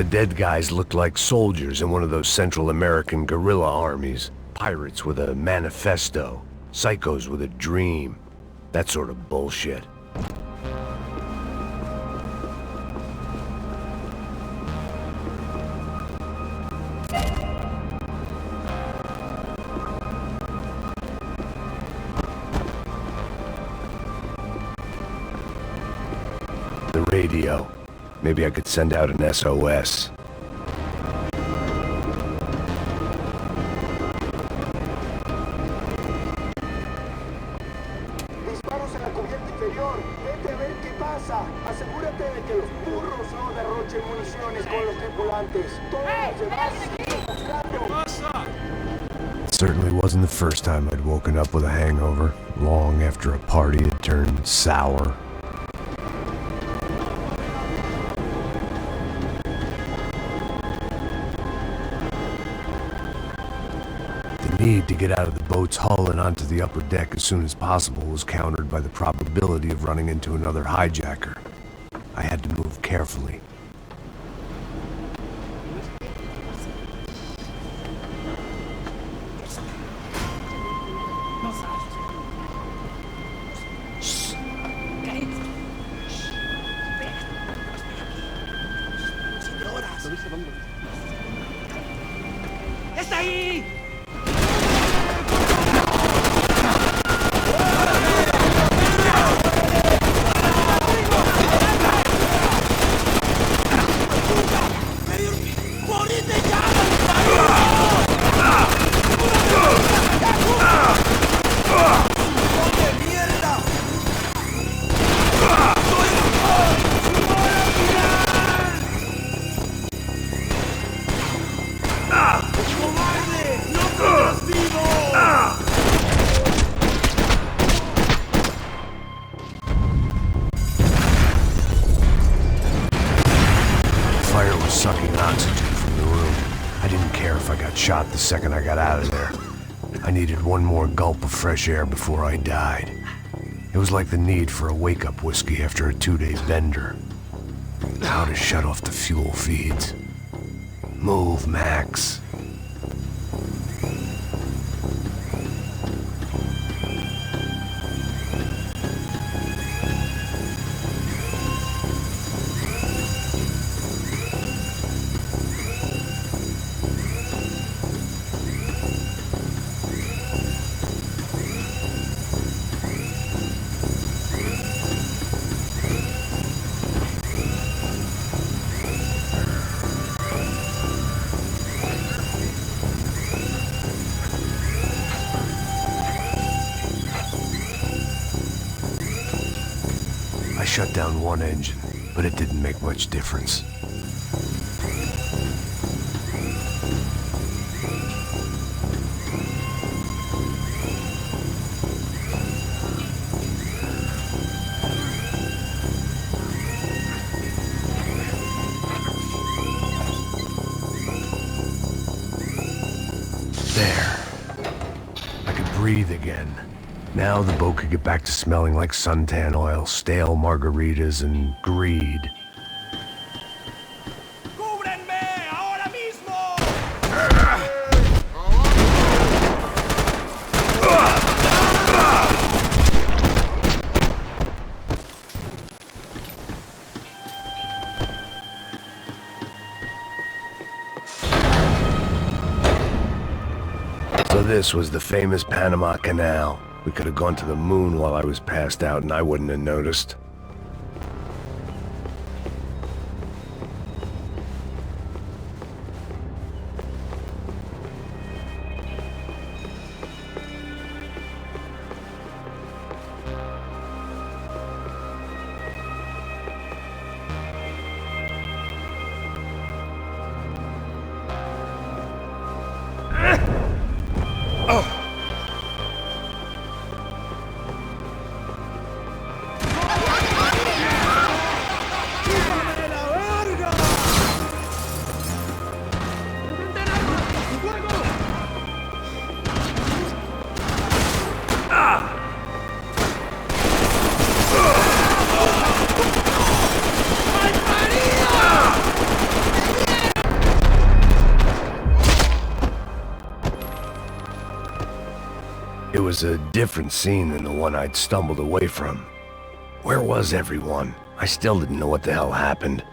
The dead guys looked like soldiers in one of those Central American guerrilla armies. Pirates with a manifesto. Psychos with a dream. That sort of bullshit. The radio. Maybe I could send out an SOS. Disparos en la cubierta inferior. Vete a ver qué pasa. Asegúrate de que los burros no derrochen municiones con los tripulantes. Todos los demás siguen buscando. It certainly wasn't the first time I'd woken up with a hangover, long after a party had turned sour. The need to get out of the boat's hull and onto the upper deck as soon as possible was countered by the probability of running into another hijacker. I had to move carefully. ¡Está ahí! Sucking oxygen from the room. I didn't care if I got shot the second I got out of there. I needed one more gulp of fresh air before I died. It was like the need for a wake-up whiskey after a 2-day bender. How to shut off the fuel feeds. Move, Max. I shut down one engine, but it didn't make much difference. There. I could breathe again. Now the boat could get back to smelling like suntan oil, stale margaritas, and greed. ¡Cúbrenme! ¡Ahora mismo! So this was the famous Panama Canal. We could have gone to the moon while I was passed out and I wouldn't have noticed. was a different scene than the one I'd stumbled away from. Where was everyone? I still didn't know what the hell happened.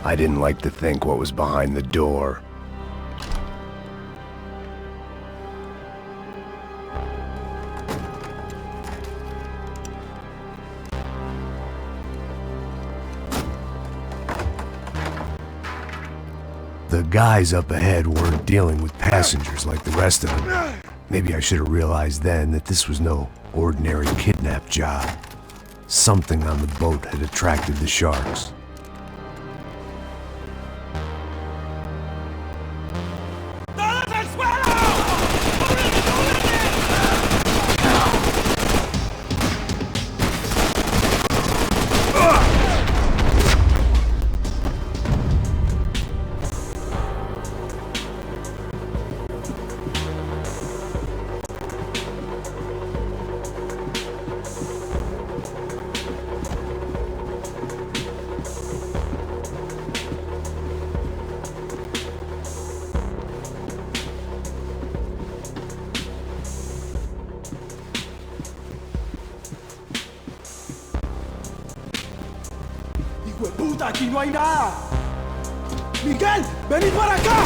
I didn't like to think what was behind the door. The guys up ahead weren't dealing with passengers like the rest of them. Maybe I should have realized then that this was no ordinary kidnap job. Something on the boat had attracted the sharks. ¡Puta, aquí no hay nada! ¡Miguel, vení para acá!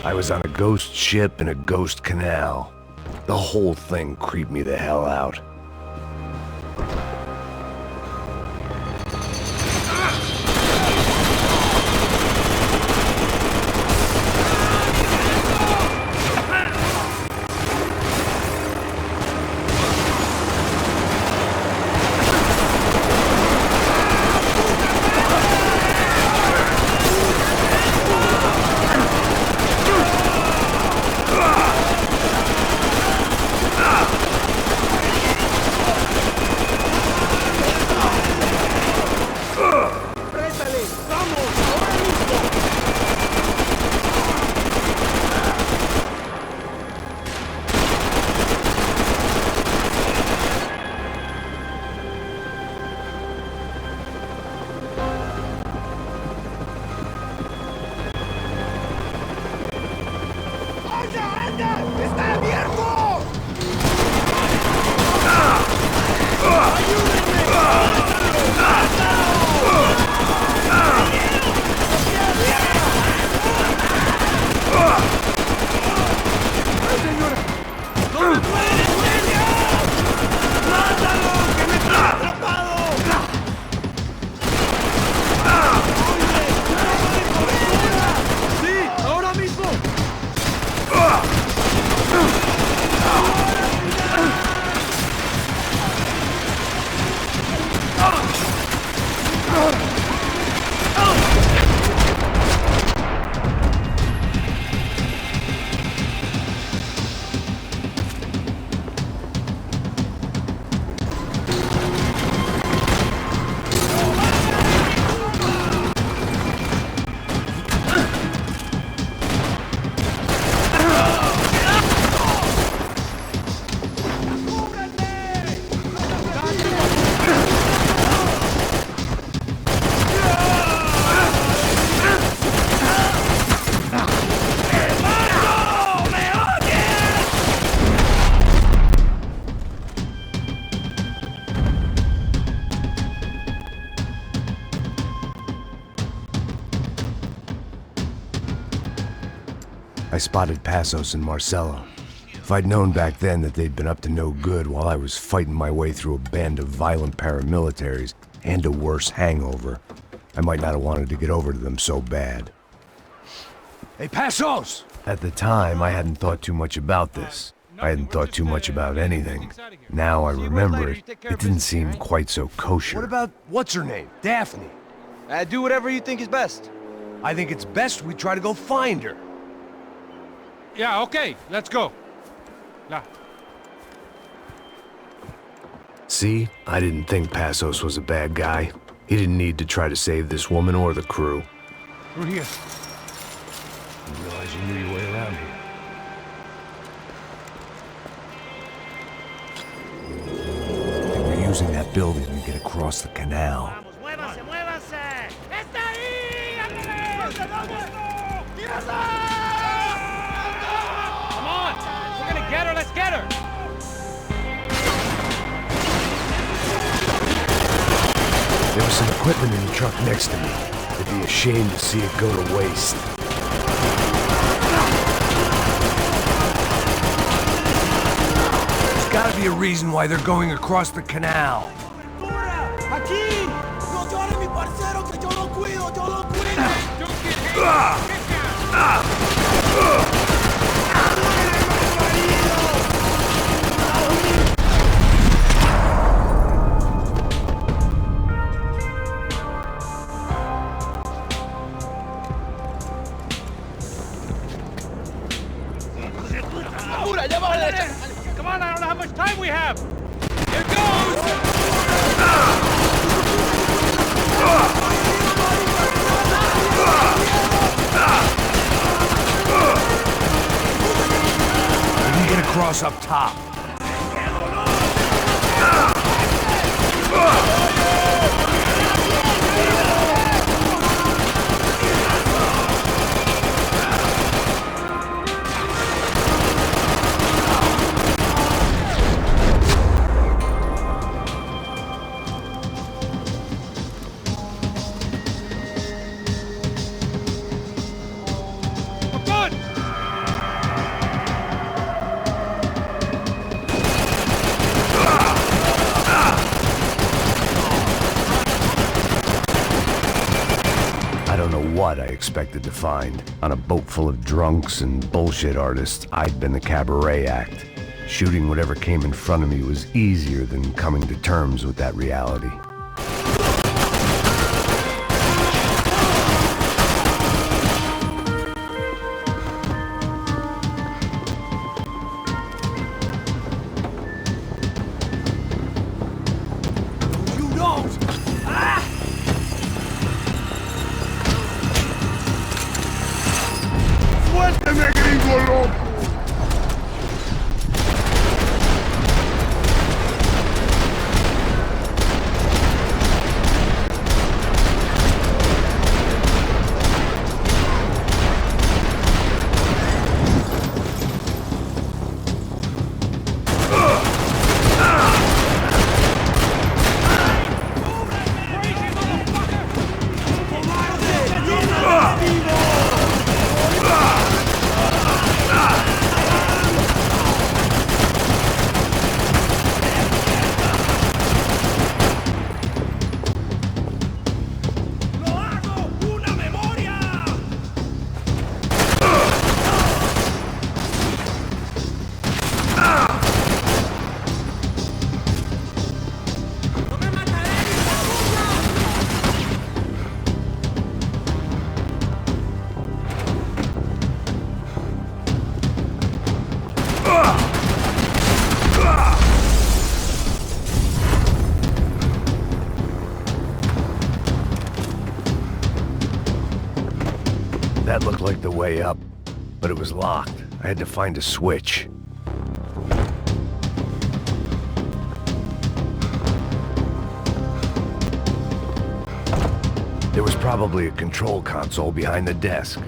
I was on a ghost ship in a ghost canal. The whole thing creeped me the hell out. I spotted Passos and Marcelo. If I'd known back then that they'd been up to no good while I was fighting my way through a band of violent paramilitaries and a worse hangover, I might not have wanted to get over to them so bad. Hey, Passos! At the time, I hadn't thought too much about this. I hadn't thought too much about anything. Now I remember it, it didn't seem quite so kosher. What about, what's her name? Daphne? Do whatever you think is best. I think it's best we try to go find her. Yeah, okay, let's go. Yeah. See? I didn't think Passos was a bad guy. He didn't need to try to save this woman or the crew. We're here. Didn't realize you knew your way around here. They were using that building to get across the canal. Vamos, muévanse, muévanse. ¡Está ahí! ¡Ándale! Come on! We're gonna get her, let's get her! There was some equipment in the truck next to me. It'd be a shame to see it go to waste. There's gotta be a reason why they're going across the canal. ¡Aquí! ¡No llores, mi parcero, que yo lo cuido, yo lo cuido! Come on, I don't know how much time we have! Here goes! We can get across up top. We're good! I don't know what I expected to find. On a boat full of drunks and bullshit artists, I'd been the cabaret act. Shooting whatever came in front of me was easier than coming to terms with that reality. You don't! ¡Suélteme, gringo loco! That looked like the way up, but it was locked. I had to find a switch. There was probably a control console behind the desk.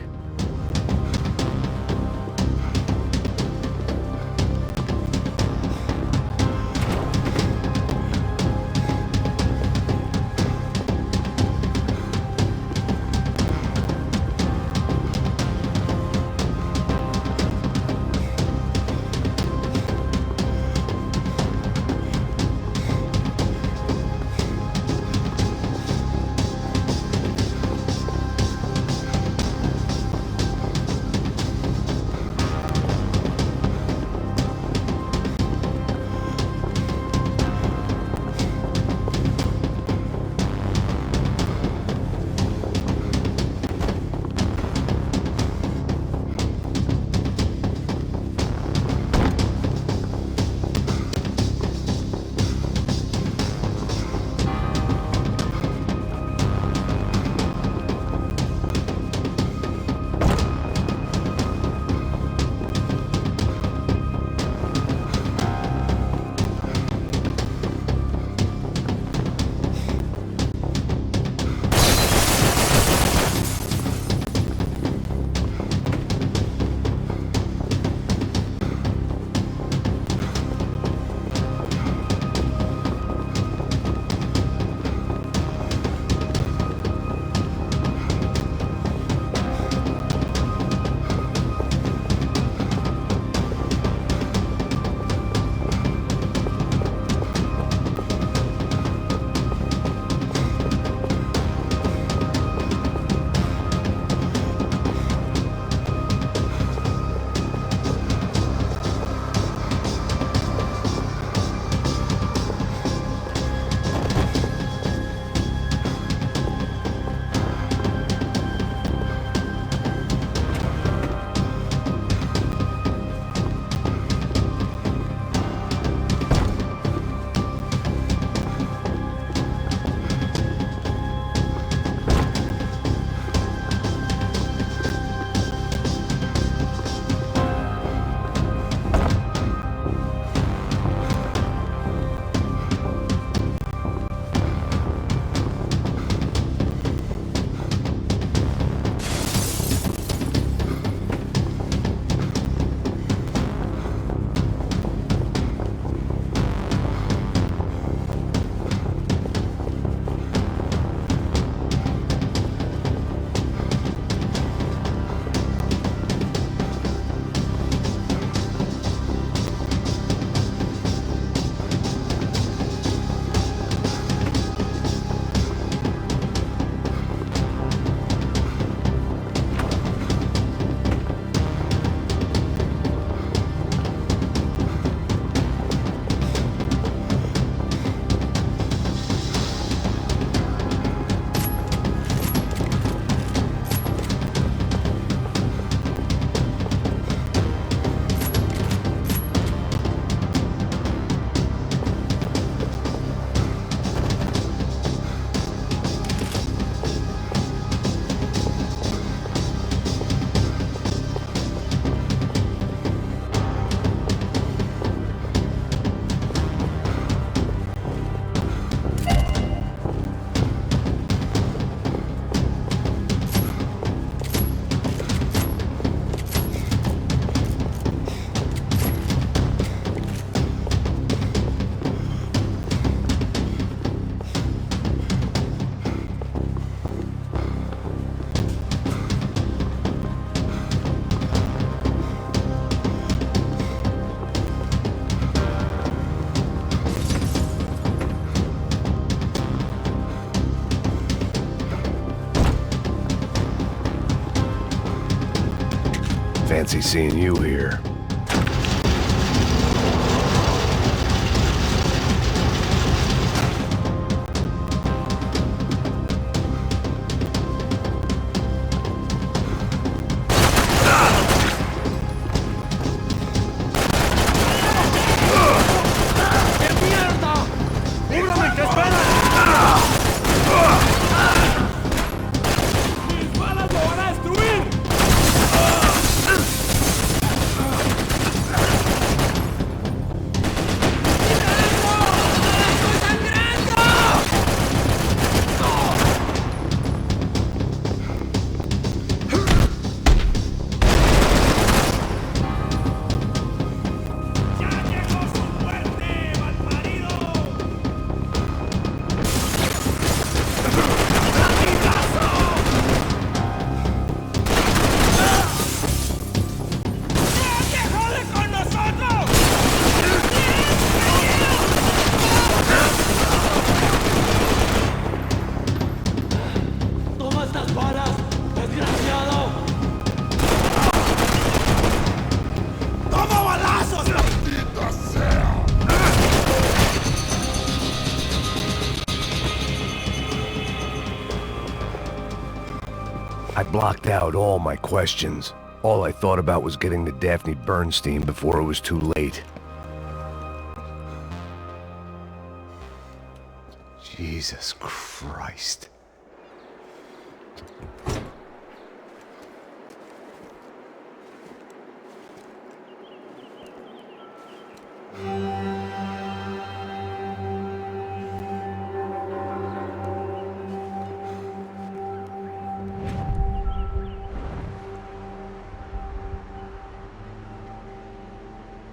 fancy seeing you here. I blocked out all my questions. All I thought about was getting to Daphne Bernstein before it was too late. Jesus Christ.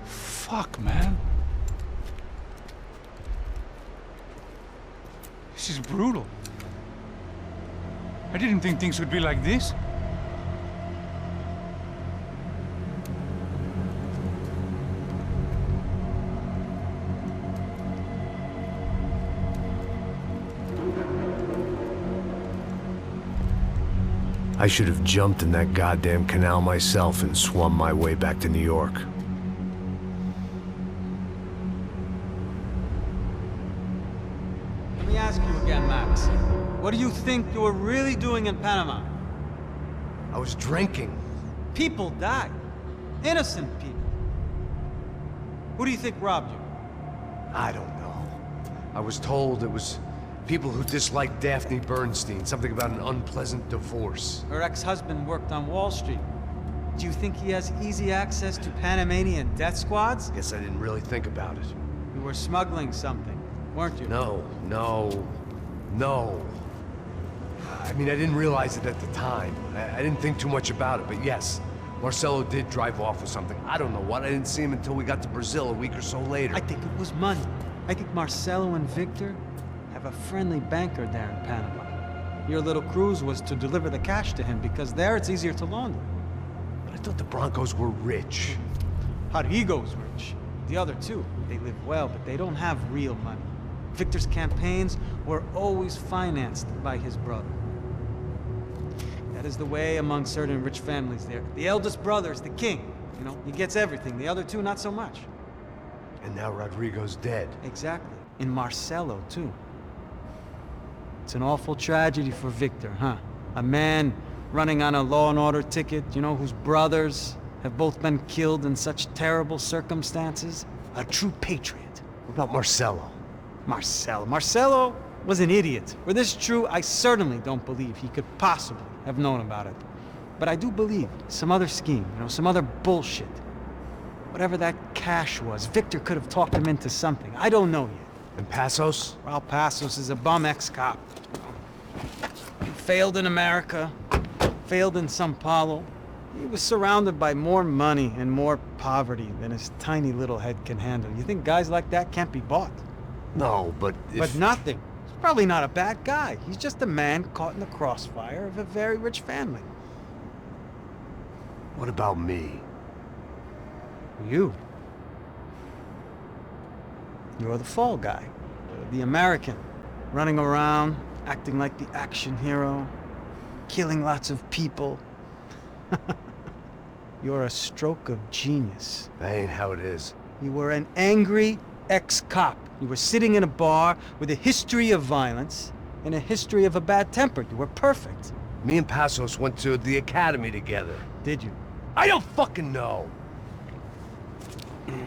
Fuck, man. This is brutal. I didn't think things would be like this. I should have jumped in that goddamn canal myself and swum my way back to New York. Let me ask you again, Max. What do you think you were really doing in Panama? I was drinking. People died. Innocent people. Who do you think robbed you? I don't know. I was told it was people who disliked Daphne Bernstein, something about an unpleasant divorce. Her ex-husband worked on Wall Street. Do you think he has easy access to Panamanian death squads? Guess I didn't really think about it. You were smuggling something, weren't you? No. I mean, I didn't realize it at the time. I didn't think too much about it, but yes, Marcelo did drive off with something. I don't know what. I didn't see him until we got to Brazil a week or so later. I think it was money. I think Marcelo and Victor have a friendly banker there in Panama. Your little cruise was to deliver the cash to him because there it's easier to launder. But I thought the Broncos were rich. Rodrigo's rich. The other two, they live well, but they don't have real money. Victor's campaigns were always financed by his brother. That is the way among certain rich families there. The eldest brother is the king. You know, he gets everything. The other two, not so much. And now Rodrigo's dead. Exactly. And Marcelo, too. It's an awful tragedy for Victor, huh? A man running on a law and order ticket, you know, whose brothers have both been killed in such terrible circumstances. A true patriot. What about Marcelo? Marcelo was an idiot. Were this true, I certainly don't believe he could possibly have known about it. But I do believe some other scheme, you know, some other bullshit. Whatever that cash was, Victor could have talked him into something. I don't know yet. And Passos? Well, Passos is a bum ex-cop. He failed in America, failed in São Paulo. He was surrounded by more money and more poverty than his tiny little head can handle. You think guys like that can't be bought? No, but if... But nothing. He's probably not a bad guy. He's just a man caught in the crossfire of a very rich family. What about me? You. You're the fall guy. The American. Running around, acting like the action hero. Killing lots of people. You're a stroke of genius. That ain't how it is. You were an angry ex-cop. You were sitting in a bar with a history of violence and a history of a bad temper. You were perfect. Me and Passos went to the academy together. Did you? I don't fucking know. Okay,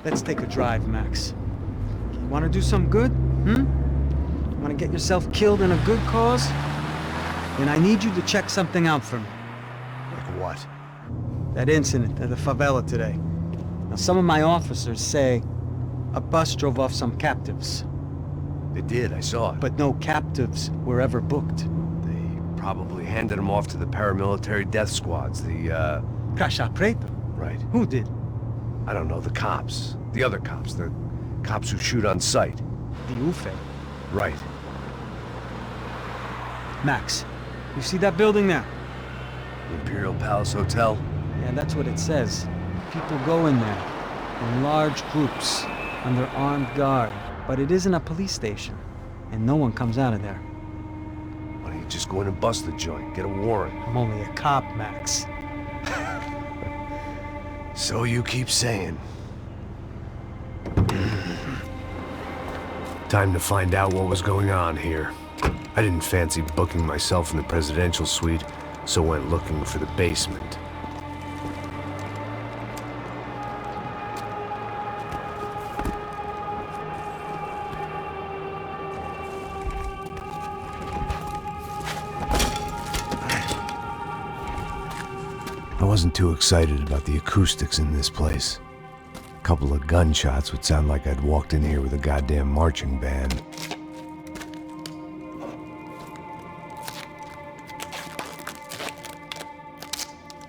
let's take a drive, Max. You want to do some good? Want to get yourself killed in a good cause? Then I need you to check something out for me. Like what? That incident at the favela today. Now, some of my officers say a bus drove off some captives. They did, I saw it. But no captives were ever booked. They probably handed them off to the paramilitary death squads, the, Caixa Preta? Right. Who did? I don't know, the cops. The other cops. The cops who shoot on sight. The UFE. Right. Max, you see that building there? The Imperial Palace Hotel? Yeah, that's what it says. People go in there in large groups under armed guard. But it isn't a police station, and no one comes out of there. Why don't you just go in and bust the joint, get a warrant? I'm only a cop, Max. So you keep saying. Time to find out what was going on here. I didn't fancy booking myself in the presidential suite, so went looking for the basement. I wasn't too excited about the acoustics in this place. A couple of gunshots would sound like I'd walked in here with a goddamn marching band.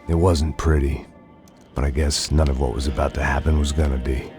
It wasn't pretty, but I guess none of what was about to happen was gonna be.